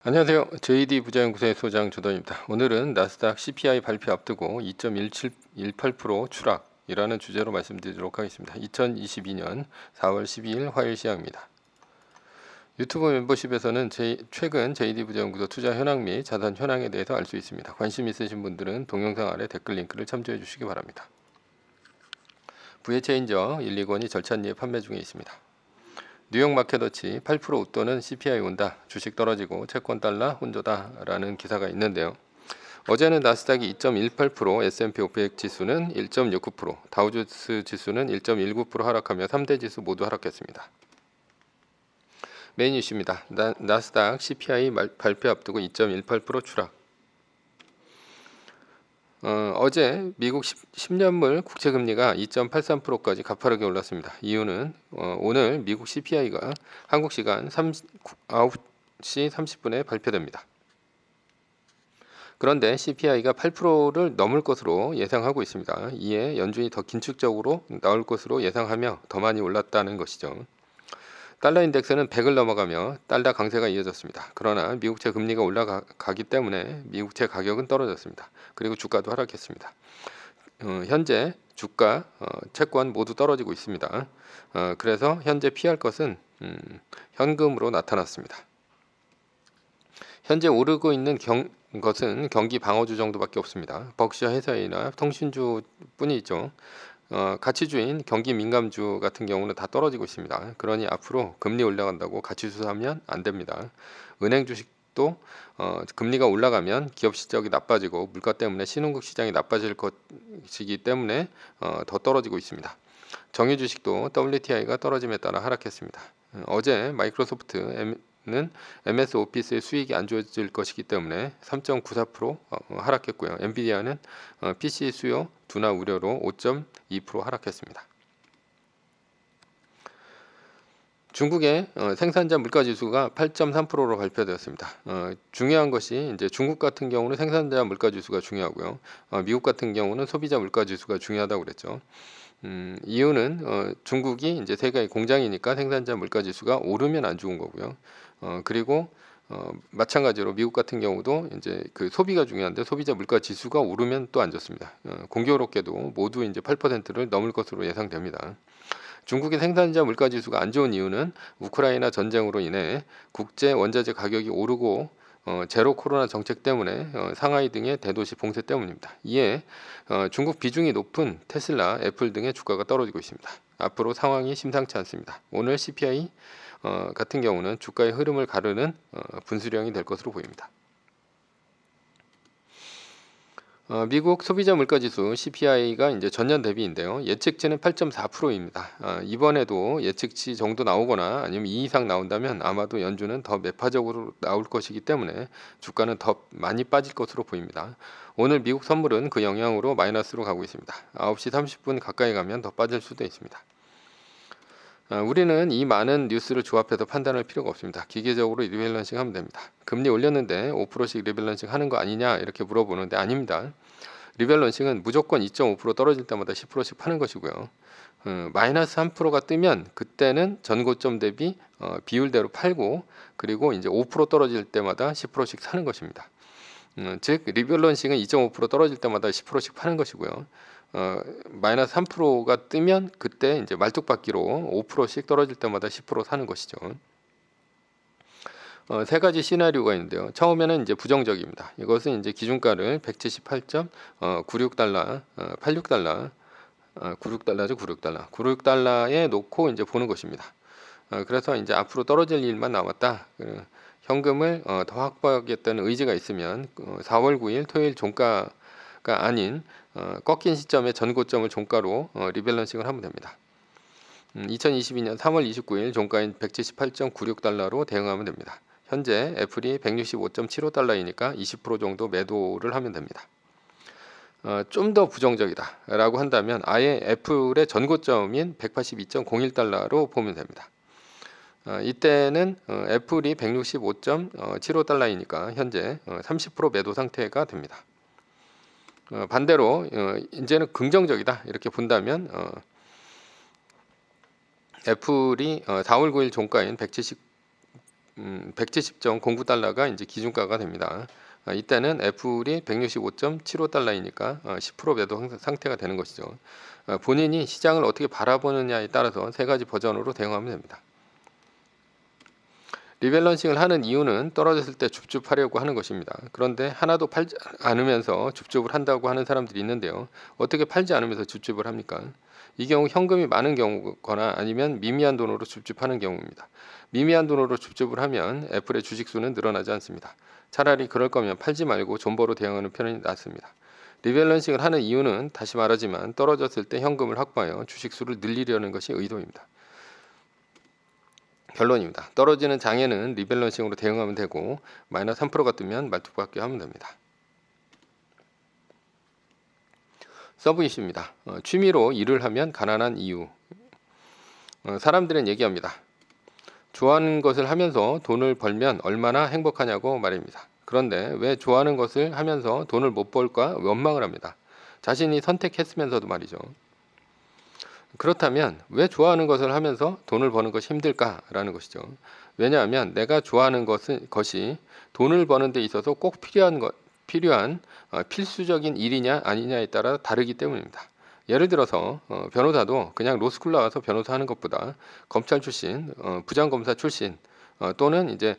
안녕하세요. JD 부자연구소의 소장 조던입니다. 오늘은 나스닥 CPI 발표 앞두고 2.18% 추락이라는 주제로 말씀드리도록 하겠습니다. 2022년 4월 12일 화요일 시황입니다. 유튜브 멤버십에서는 최근 JD 부자연구소 투자 현황 및 자산 현황에 대해서 알 수 있습니다. 관심 있으신 분들은 동영상 아래 댓글 링크를 참조해 주시기 바랍니다. VH체인저 1,2권이 절찬리에 판매 중에 있습니다. 뉴욕 마켓워치 8% 웃도는 CPI 온다. 주식 떨어지고 채권 달러 혼조다라는 기사가 있는데요. 어제는 나스닥이 2.18%, S&P 500 지수는 1.69%, 다우존스 지수는 1.19% 하락하며 3대 지수 모두 하락했습니다. 메인 이슈입니다. 나스닥 CPI 발표 앞두고 2.18% 추락. 어제 미국 10년물 국채금리가 2.83%까지 가파르게 올랐습니다. 이유는 오늘 미국 CPI가 한국 시간 9시 30분에 발표됩니다. 그런데 CPI가 8%를 넘을 것으로 예상하고 있습니다. 이에 연준이 더 긴축적으로 나올 것으로 예상하며 더 많이 올랐다는 것이죠. 달러 인덱스는 100을 넘어가며 달러 강세가 이어졌습니다. 그러나 미국채 금리가 올라가기 때문에 미국채 가격은 떨어졌습니다. 그리고 주가도 하락했습니다. 현재 주가, 채권 모두 떨어지고 있습니다. 그래서 현재 피할 것은 현금으로 나타났습니다. 현재 오르고 있는 것은 경기 방어주 정도밖에 없습니다. 벅시어 회사이나 통신주 뿐이 있죠. 가치주인 경기 민감주 같은 경우는 다 떨어지고 있습니다. 그러니 앞으로 금리 올라간다고 가치주 사면 안 됩니다. 은행 주식도 금리가 올라가면 기업 실적이 나빠지고 물가 때문에 신흥국 시장이 나빠질 것이기 때문에 더 떨어지고 있습니다. 정유 주식도 WTI가 떨어짐에 따라 하락했습니다. 어제 마이크로소프트는 MS 오피스의 수익이 안 좋아질 것이기 때문에 3.94% 하락했고요. 엔비디아는 PC 수요 둔화 우려로 5.2% 하락했습니다. 중국의 생산자 물가지수가 8.3%로 발표되었습니다. 중요한 것이 이제 중국 같은 경우는 생산자 물가지수가 중요하고요. 미국 같은 경우는 소비자 물가지수가 중요하다고 그랬죠. 이유는 중국이 이제 세계의 공장이니까 생산자 물가지수가 오르면 안 좋은 거고요. 그리고 마찬가지로 미국 같은 경우도 이제 그 소비가 중요한데 소비자 물가 지수가 오르면 또 안 좋습니다. 공교롭게도 모두 이제 8%를 넘을 것으로 예상됩니다. 중국의 생산자 물가 지수가 안 좋은 이유는 우크라이나 전쟁으로 인해 국제 원자재 가격이 오르고 제로 코로나 정책 때문에 상하이 등의 대도시 봉쇄 때문입니다. 이에 중국 비중이 높은 테슬라, 애플 등의 주가가 떨어지고 있습니다. 앞으로 상황이 심상치 않습니다. 오늘 CPI 같은 경우는 주가의 흐름을 가르는 분수령이 될 것으로 보입니다. 미국 소비자 물가지수 CPI가 이제 전년 대비인데요. 예측치는 8.4%입니다. 이번에도 예측치 정도 나오거나 아니면 2 이상 나온다면 아마도 연준은 더 매파적으로 나올 것이기 때문에 주가는 더 많이 빠질 것으로 보입니다. 오늘 미국 선물은 그 영향으로 마이너스로 가고 있습니다. 9시 30분 가까이 가면 더 빠질 수도 있습니다. 우리는 이 많은 뉴스를 조합해서 판단할 필요가 없습니다. 기계적으로 리밸런싱 하면 됩니다. 금리 올렸는데 5%씩 리밸런싱 하는 거 아니냐 이렇게 물어보는데 아닙니다. 리밸런싱은 무조건 2.5% 떨어질 때마다 10%씩 파는 것이고요. 마이너스 3%가 뜨면 그때는 전고점 대비 비율대로 팔고 그리고 이제 5% 떨어질 때마다 10%씩 사는 것입니다. 즉 리밸런싱은 2.5% 떨어질 때마다 10%씩 파는 것이고요. 마이너스 3%가 뜨면 그때 이제 말뚝박기로 5%씩 떨어질 때마다 10% 사는 것이죠. 세 가지 시나리오가 있는데요. 처음에는 이제 부정적입니다. 이것은 이제 기준가를 178.96달러, 86달러, 96달러죠, 96달러에 놓고 이제 보는 것입니다. 그래서 이제 앞으로 떨어질 일만 남았다. 현금을 더 확보하겠다는 의지가 있으면 4월 9일 토요일 종가가 아닌 꺾인 시점에 전고점을 종가로 리밸런싱을 하면 됩니다. 2022년 3월 29일 종가인 178.96달러로 대응하면 됩니다. 현재 애플이 165.75달러이니까 20% 정도 매도를 하면 됩니다. 좀 더 부정적이다 라고 한다면 아예 애플의 전고점인 182.01달러로 보면 됩니다. 이때는 애플이 165.75달러이니까 현재 30% 매도 상태가 됩니다. 반대로 이제는 긍정적이다 이렇게 본다면 애플이 4월 9일 종가인 170.09달러가 이제 기준가가 됩니다. 이때는 애플이 165.75달러이니까 10% 매도 상태가 되는 것이죠. 본인이 시장을 어떻게 바라보느냐에 따라서 세 가지 버전으로 대응하면 됩니다. 리밸런싱을 하는 이유는 떨어졌을 때 줍줍하려고 하는 것입니다. 그런데 하나도 팔지 않으면서 줍줍을 한다고 하는 사람들이 있는데요. 어떻게 팔지 않으면서 줍줍을 합니까? 이 경우 현금이 많은 경우거나 아니면 미미한 돈으로 줍줍하는 경우입니다. 미미한 돈으로 줍줍을 하면 애플의 주식수는 늘어나지 않습니다. 차라리 그럴 거면 팔지 말고 존버로 대응하는 편이 낫습니다. 리밸런싱을 하는 이유는 다시 말하지만 떨어졌을 때 현금을 확보하여 주식수를 늘리려는 것이 의도입니다. 결론입니다. 떨어지는 장에는 리밸런싱으로 대응하면 되고 마이너스 3%가 뜨면 말투밖에 하면 됩니다. 서브 이슈입니다. 취미로 일을 하면 가난한 이유. 사람들은 얘기합니다. 좋아하는 것을 하면서 돈을 벌면 얼마나 행복하냐고 말입니다. 그런데 왜 좋아하는 것을 하면서 돈을 못 벌까 원망을 합니다. 자신이 선택했으면서도 말이죠. 그렇다면 왜 좋아하는 것을 하면서 돈을 버는 것이 힘들까라는 것이죠. 왜냐하면 내가 좋아하는 것이 돈을 버는 데 있어서 꼭 필요한 필수적인 일이냐 아니냐에 따라 다르기 때문입니다. 예를 들어서 변호사도 그냥 로스쿨 나와서 변호사 하는 것보다 검찰 출신, 부장검사 출신 또는 이제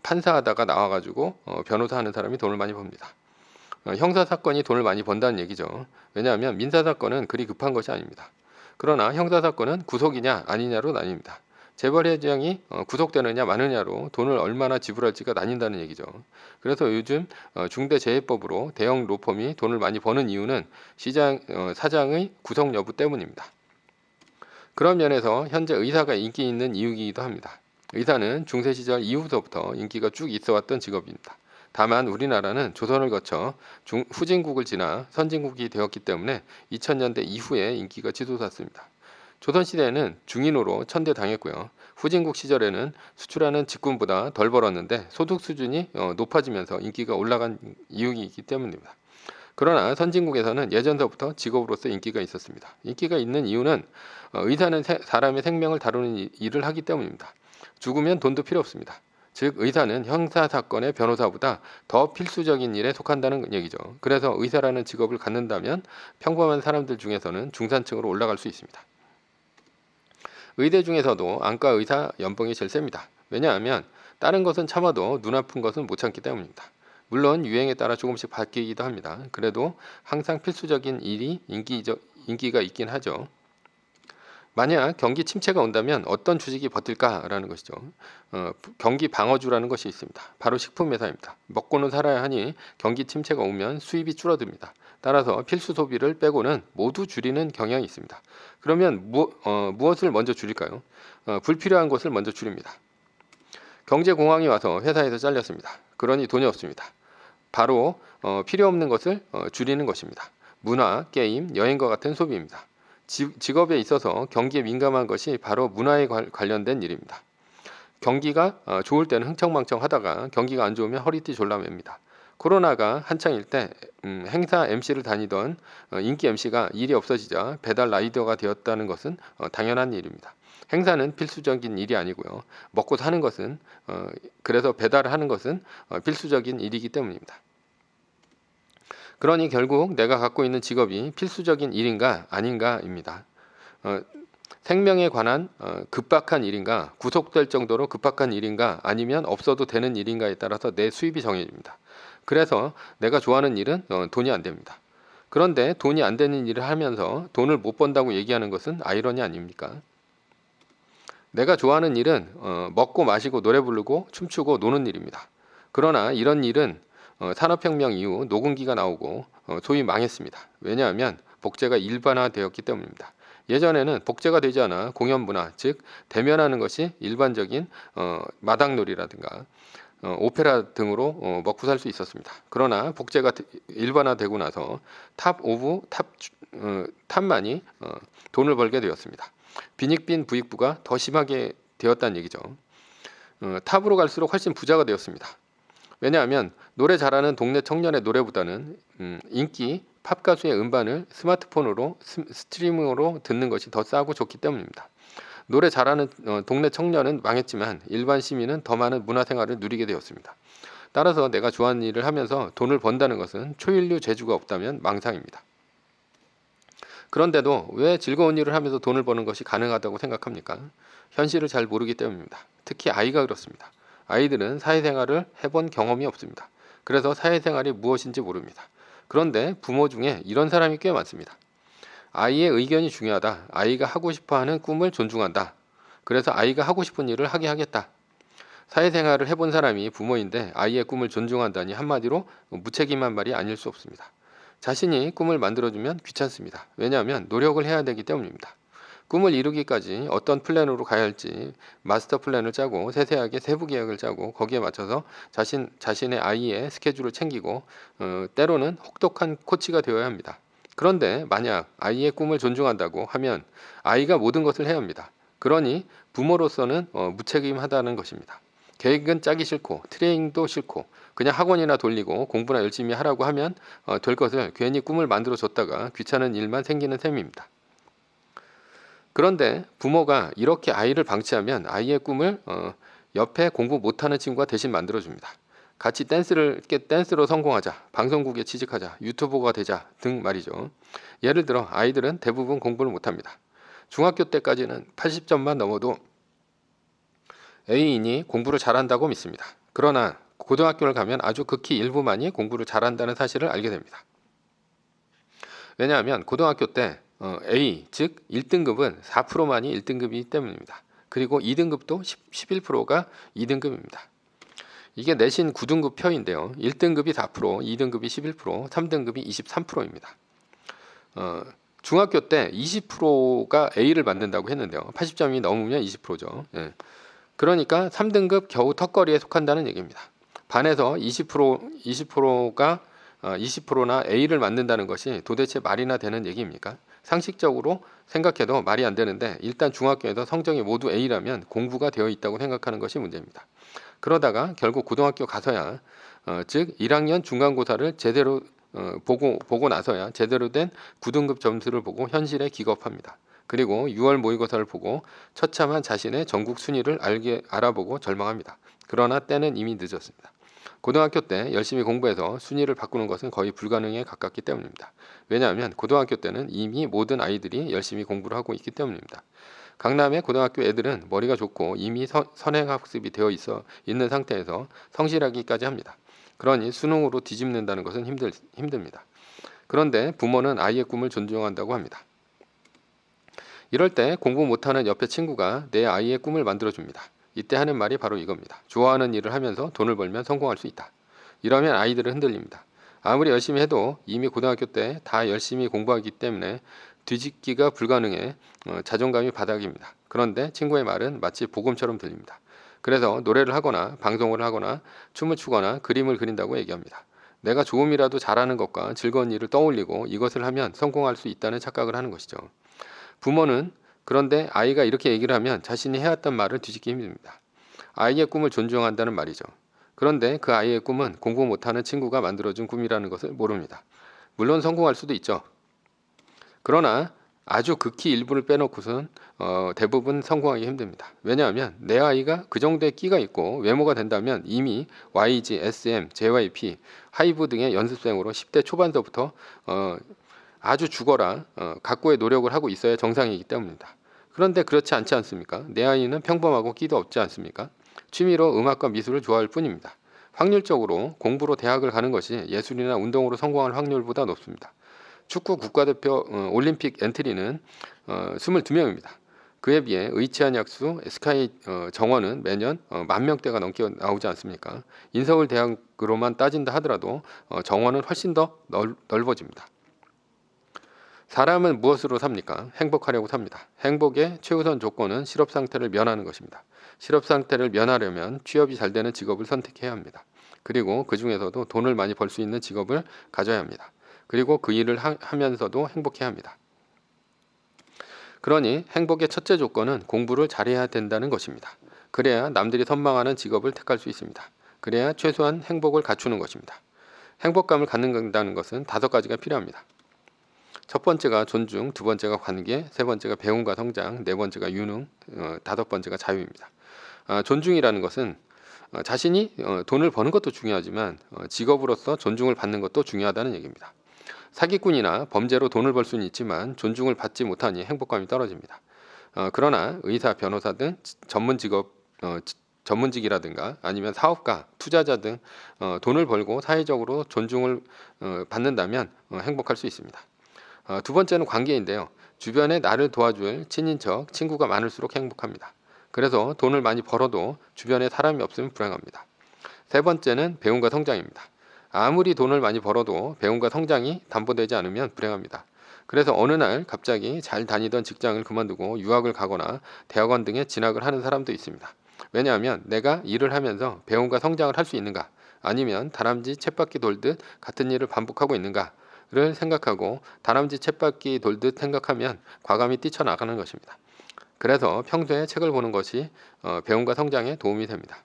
판사하다가 나와가지고 변호사 하는 사람이 돈을 많이 법니다. 형사 사건이 돈을 많이 번다는 얘기죠. 왜냐하면 민사 사건은 그리 급한 것이 아닙니다. 그러나 형사 사건은 구속이냐 아니냐로 나뉩니다. 재벌 회장이 구속되느냐 마느냐로 돈을 얼마나 지불할지가 나뉜다는 얘기죠. 그래서 요즘 중대재해법으로 대형 로펌이 돈을 많이 버는 이유는 사장의 구속 여부 때문입니다. 그런 면에서 현재 의사가 인기 있는 이유이기도 합니다. 의사는 중세 시절 이후부터 인기가 쭉 있어왔던 직업입니다. 다만 우리나라는 조선을 거쳐 후진국을 지나 선진국이 되었기 때문에 2000년대 이후에 인기가 치솟았습니다. 조선시대에는 중인으로 천대당했고요. 후진국 시절에는 수출하는 직군보다 덜 벌었는데 소득 수준이 높아지면서 인기가 올라간 이유이기 때문입니다. 그러나 선진국에서는 예전서부터 직업으로서 인기가 있었습니다. 인기가 있는 이유는 의사는 사람의 생명을 다루는 일을 하기 때문입니다. 죽으면 돈도 필요 없습니다. 즉 의사는 형사사건의 변호사보다 더 필수적인 일에 속한다는 얘기죠. 그래서 의사라는 직업을 갖는다면 평범한 사람들 중에서는 중산층으로 올라갈 수 있습니다. 의대 중에서도 안과 의사 연봉이 제일 셉니다. 왜냐하면 다른 것은 참아도 눈 아픈 것은 못 참기 때문입니다. 물론 유행에 따라 조금씩 바뀌기도 합니다. 그래도 항상 필수적인 일이 인기가 있긴 하죠. 만약 경기 침체가 온다면 어떤 주식이 버틸까라는 것이죠. 경기 방어주라는 것이 있습니다. 바로 식품 회사입니다. 먹고는 살아야 하니 경기 침체가 오면 수입이 줄어듭니다. 따라서 필수 소비를 빼고는 모두 줄이는 경향이 있습니다. 그러면 무엇을 먼저 줄일까요? 불필요한 것을 먼저 줄입니다. 경제 공황이 와서 회사에서 잘렸습니다. 그러니 돈이 없습니다. 바로 필요 없는 것을 줄이는 것입니다. 문화, 게임, 여행과 같은 소비입니다. 직업에 있어서 경기에 민감한 것이 바로 문화에 관련된 일입니다. 경기가 좋을 때는 흥청망청 하다가 경기가 안 좋으면 허리띠 졸라맵니다. 코로나가 한창일 때 행사 MC를 다니던 인기 MC가 일이 없어지자 배달 라이더가 되었다는 것은 당연한 일입니다. 행사는 필수적인 일이 아니고요. 먹고 사는 것은 그래서 배달을 하는 것은 필수적인 일이기 때문입니다. 그러니 결국 내가 갖고 있는 직업이 필수적인 일인가 아닌가입니다. 생명에 관한 급박한 일인가, 구속될 정도로 급박한 일인가, 아니면 없어도 되는 일인가에 따라서 내 수입이 정해집니다. 그래서 내가 좋아하는 일은 돈이 안 됩니다. 그런데 돈이 안 되는 일을 하면서 돈을 못 번다고 얘기하는 것은 아이러니 아닙니까? 내가 좋아하는 일은 먹고 마시고 노래 부르고 춤추고 노는 일입니다. 그러나 이런 일은 산업혁명 이후 노금기가 나오고 소위 망했습니다. 왜냐하면 복제가 일반화되었기 때문입니다. 예전에는 복제가 되지 않아 공연문화, 즉 대면하는 것이 일반적인 마당놀이라든가 오페라 등으로 먹고 살 수 있었습니다. 그러나 복제가 일반화되고 나서 탑 오브 탑만이 돈을 벌게 되었습니다. 빈익빈 부익부가 더 심하게 되었다는 얘기죠. 탑으로 갈수록 훨씬 부자가 되었습니다. 왜냐하면 노래 잘하는 동네 청년의 노래보다는 인기 팝 가수의 음반을 스마트폰으로 스트리밍으로 듣는 것이 더 싸고 좋기 때문입니다. 노래 잘하는 동네 청년은 망했지만 일반 시민은 더 많은 문화생활을 누리게 되었습니다. 따라서 내가 좋아하는 일을 하면서 돈을 번다는 것은 초일류 재주가 없다면 망상입니다. 그런데도 왜 즐거운 일을 하면서 돈을 버는 것이 가능하다고 생각합니까? 현실을 잘 모르기 때문입니다. 특히 아이가 그렇습니다. 아이들은 사회생활을 해본 경험이 없습니다. 그래서 사회생활이 무엇인지 모릅니다. 그런데 부모 중에 이런 사람이 꽤 많습니다. 아이의 의견이 중요하다. 아이가 하고 싶어하는 꿈을 존중한다. 그래서 아이가 하고 싶은 일을 하게 하겠다. 사회생활을 해본 사람이 부모인데 아이의 꿈을 존중한다니 한마디로 무책임한 말이 아닐 수 없습니다. 자신이 꿈을 만들어주면 귀찮습니다. 왜냐하면 노력을 해야 되기 때문입니다. 꿈을 이루기까지 어떤 플랜으로 가야 할지 마스터 플랜을 짜고 세세하게 세부 계획을 짜고 거기에 맞춰서 자신의 아이의 스케줄을 챙기고 때로는 혹독한 코치가 되어야 합니다. 그런데 만약 아이의 꿈을 존중한다고 하면 아이가 모든 것을 해야 합니다. 그러니 부모로서는 무책임하다는 것입니다. 계획은 짜기 싫고 트레이닝도 싫고 그냥 학원이나 돌리고 공부나 열심히 하라고 하면 될 것을 괜히 꿈을 만들어 줬다가 귀찮은 일만 생기는 셈입니다. 그런데 부모가 이렇게 아이를 방치하면 아이의 꿈을 옆에 공부 못하는 친구가 대신 만들어줍니다. 같이 댄스로 성공하자, 방송국에 취직하자, 유튜버가 되자 등 말이죠. 예를 들어 아이들은 대부분 공부를 못합니다. 중학교 때까지는 80점만 넘어도 A인이 공부를 잘한다고 믿습니다. 그러나 고등학교를 가면 아주 극히 일부만이 공부를 잘한다는 사실을 알게 됩니다. 왜냐하면 고등학교 때 A, 즉 1등급은 4%만이 1등급이기 때문입니다. 그리고 2등급도 11%가 2등급입니다. 이게 내신 9등급 표인데요. 1등급이 4%, 2등급이 11%, 3등급이 23%입니다. 중학교 때 20%가 A를 만든다고 했는데요. 80점이 넘으면 20%죠. 예. 그러니까 3등급 겨우 턱걸이에 속한다는 얘기입니다. 반에서 20%가 20%나 A를 만든다는 것이 도대체 말이나 되는 얘기입니까? 상식적으로 생각해도 말이 안 되는데 일단 중학교에서 성적이 모두 A라면 공부가 되어 있다고 생각하는 것이 문제입니다. 그러다가 결국 고등학교 가서야 즉 1학년 중간고사를 제대로 보고 나서야 제대로 된 9등급 점수를 보고 현실에 기겁합니다. 그리고 6월 모의고사를 보고 처참한 자신의 전국 순위를 알아보고 절망합니다. 그러나 때는 이미 늦었습니다. 고등학교 때 열심히 공부해서 순위를 바꾸는 것은 거의 불가능에 가깝기 때문입니다. 왜냐하면 고등학교 때는 이미 모든 아이들이 열심히 공부를 하고 있기 때문입니다. 강남의 고등학교 애들은 머리가 좋고 이미 선행학습이 되어 있는 상태에서 성실하기까지 합니다. 그러니 수능으로 뒤집는다는 것은 힘듭니다. 그런데 부모는 아이의 꿈을 존중한다고 합니다. 이럴 때 공부 못하는 옆에 친구가 내 아이의 꿈을 만들어줍니다. 이때 하는 말이 바로 이겁니다. 좋아하는 일을 하면서 돈을 벌면 성공할 수 있다. 이러면 아이들은 흔들립니다. 아무리 열심히 해도 이미 고등학교 때 다 열심히 공부하기 때문에 뒤집기가 불가능해 자존감이 바닥입니다. 그런데 친구의 말은 마치 복음처럼 들립니다. 그래서 노래를 하거나 방송을 하거나 춤을 추거나 그림을 그린다고 얘기합니다. 내가 조금이라도 잘하는 것과 즐거운 일을 떠올리고 이것을 하면 성공할 수 있다는 착각을 하는 것이죠. 부모는 그런데 아이가 이렇게 얘기를 하면 자신이 해왔던 말을 뒤집기 힘듭니다. 아이의 꿈을 존중한다는 말이죠. 그런데 그 아이의 꿈은 공부 못하는 친구가 만들어준 꿈이라는 것을 모릅니다. 물론 성공할 수도 있죠. 그러나 아주 극히 일부를 빼놓고선 대부분 성공하기 힘듭니다. 왜냐하면 내 아이가 그 정도의 끼가 있고 외모가 된다면 이미 YG, SM, JYP, 하이브 등의 연습생으로 10대 초반서부터 아주 죽어라 각고의 노력을 하고 있어야 정상이기 때문입니다. 그런데 그렇지 않지 않습니까? 내 아이는 평범하고 끼도 없지 않습니까? 취미로 음악과 미술을 좋아할 뿐입니다. 확률적으로 공부로 대학을 가는 것이 예술이나 운동으로 성공할 확률보다 높습니다. 축구 국가대표 올림픽 엔트리는 22명입니다. 그에 비해 의치한 약수, SK 정원은 매년 10,000명대가 넘게 나오지 않습니까? 인서울 대학으로만 따진다 하더라도 정원은 훨씬 더 넓어집니다. 사람은 무엇으로 삽니까? 행복하려고 삽니다. 행복의 최우선 조건은 실업 상태를 면하는 것입니다. 실업 상태를 면하려면 취업이 잘 되는 직업을 선택해야 합니다. 그리고 그 중에서도 돈을 많이 벌 수 있는 직업을 가져야 합니다. 그리고 그 일을 하면서도 행복해야 합니다. 그러니 행복의 첫째 조건은 공부를 잘해야 된다는 것입니다. 그래야 남들이 선망하는 직업을 택할 수 있습니다. 그래야 최소한 행복을 갖추는 것입니다. 행복감을 갖는다는 것은 5가지가 필요합니다. 첫 번째가 존중, 두 번째가 관계, 세 번째가 배움과 성장, 네 번째가 유능, 다섯 번째가 자유입니다. 존중이라는 것은 자신이 돈을 버는 것도 중요하지만 직업으로서 존중을 받는 것도 중요하다는 얘기입니다. 사기꾼이나 범죄로 돈을 벌 수는 있지만 존중을 받지 못하니 행복감이 떨어집니다. 그러나 의사, 변호사 등 전문 직업, 전문직이라든가 아니면 사업가, 투자자 등 돈을 벌고 사회적으로 존중을 받는다면 행복할 수 있습니다. 두 번째는 관계인데요. 주변에 나를 도와줄 친인척, 친구가 많을수록 행복합니다. 그래서 돈을 많이 벌어도 주변에 사람이 없으면 불행합니다. 세 번째는 배움과 성장입니다. 아무리 돈을 많이 벌어도 배움과 성장이 담보되지 않으면 불행합니다. 그래서 어느 날 갑자기 잘 다니던 직장을 그만두고 유학을 가거나 대학원 등에 진학을 하는 사람도 있습니다. 왜냐하면 내가 일을 하면서 배움과 성장을 할 수 있는가, 아니면 다람쥐 쳇바퀴 돌듯 같은 일을 반복하고 있는가를 생각하고 다람쥐 쳇바퀴 돌듯 생각하면 과감히 뛰쳐나가는 것입니다. 그래서 평소에 책을 보는 것이 배움과 성장에 도움이 됩니다.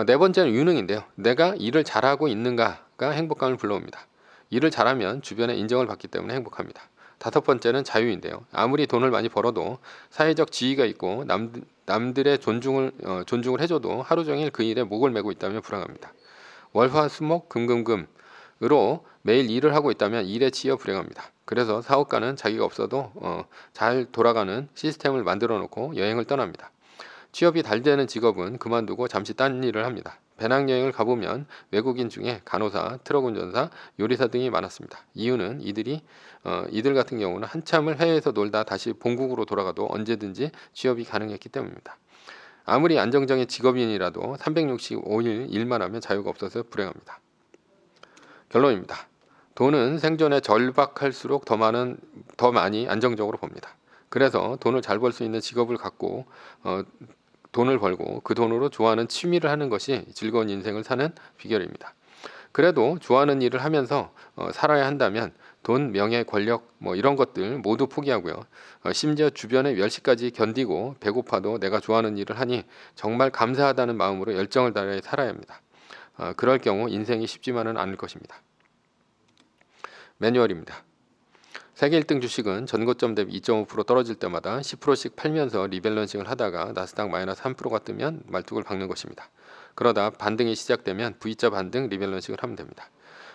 네 번째는 유능인데요. 내가 일을 잘하고 있는가가 행복감을 불러옵니다. 일을 잘하면 주변의 인정을 받기 때문에 행복합니다. 다섯 번째는 자유인데요. 아무리 돈을 많이 벌어도 사회적 지위가 있고 남들의 존중을 해줘도 하루 종일 그 일에 목을 메고 있다면 불행합니다. 월화수목 금금금으로 매일 일을 하고 있다면 일에 치여 불행합니다. 그래서 사업가는 자기가 없어도 잘 돌아가는 시스템을 만들어 놓고 여행을 떠납니다. 취업이 잘 되는 직업은 그만두고 잠시 딴 일을 합니다. 배낭여행을 가보면 외국인 중에 간호사, 트럭 운전사, 요리사 등이 많았습니다. 이유는 이들 같은 경우는 한참을 해외에서 놀다 다시 본국으로 돌아가도 언제든지 취업이 가능했기 때문입니다. 아무리 안정적인 직업인이라도 365일 일만 하면 자유가 없어서 불행합니다. 결론입니다. 돈은 생존에 절박할수록 더 많이 안정적으로 봅니다. 그래서 돈을 잘 벌 수 있는 직업을 갖고 돈을 벌고 그 돈으로 좋아하는 취미를 하는 것이 즐거운 인생을 사는 비결입니다. 그래도 좋아하는 일을 하면서 살아야 한다면 돈, 명예, 권력 이런 것들 모두 포기하고요. 심지어 주변의 멸시까지 견디고 배고파도 내가 좋아하는 일을 하니 정말 감사하다는 마음으로 열정을 다해 살아야 합니다. 그럴 경우 인생이 쉽지만은 않을 것입니다. 매뉴얼입니다. 세계 1등 주식은 전고점 대비 2.5% 떨어질 때마다 10%씩 팔면서 리밸런싱을 하다가 나스닥 마이너스 3%가 뜨면 말뚝을 박는 것입니다. 그러다 반등이 시작되면 V자 반등 리밸런싱을 하면 됩니다.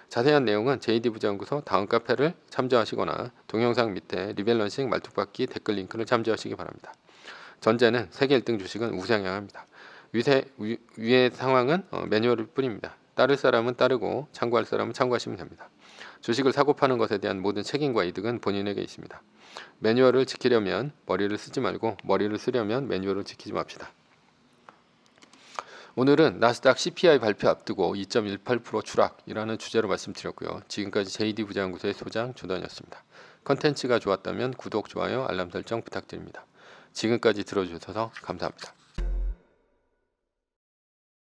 자세한 내용은 JD부자연구소 다음 카페를 참조하시거나 동영상 밑에 리밸런싱 말뚝박기 댓글 링크를 참조하시기 바랍니다. 전제는 세계 1등 주식은 우상향 합니다. 위의 상황은 매뉴얼일 뿐입니다. 따를 사람은 따르고 참고할 사람은 참고하시면 됩니다. 주식을 사고 파는 것에 대한 모든 책임과 이득은 본인에게 있습니다. 매뉴얼을 지키려면 머리를 쓰지 말고 머리를 쓰려면 매뉴얼을 지키지 맙시다. 오늘은 나스닥 CPI 발표 앞두고 2.18% 추락이라는 주제로 말씀드렸고요. 지금까지 JD부자연구소의 소장 조단이었습니다. 컨텐츠가 좋았다면 구독, 좋아요, 알람 설정 부탁드립니다. 지금까지 들어주셔서 감사합니다.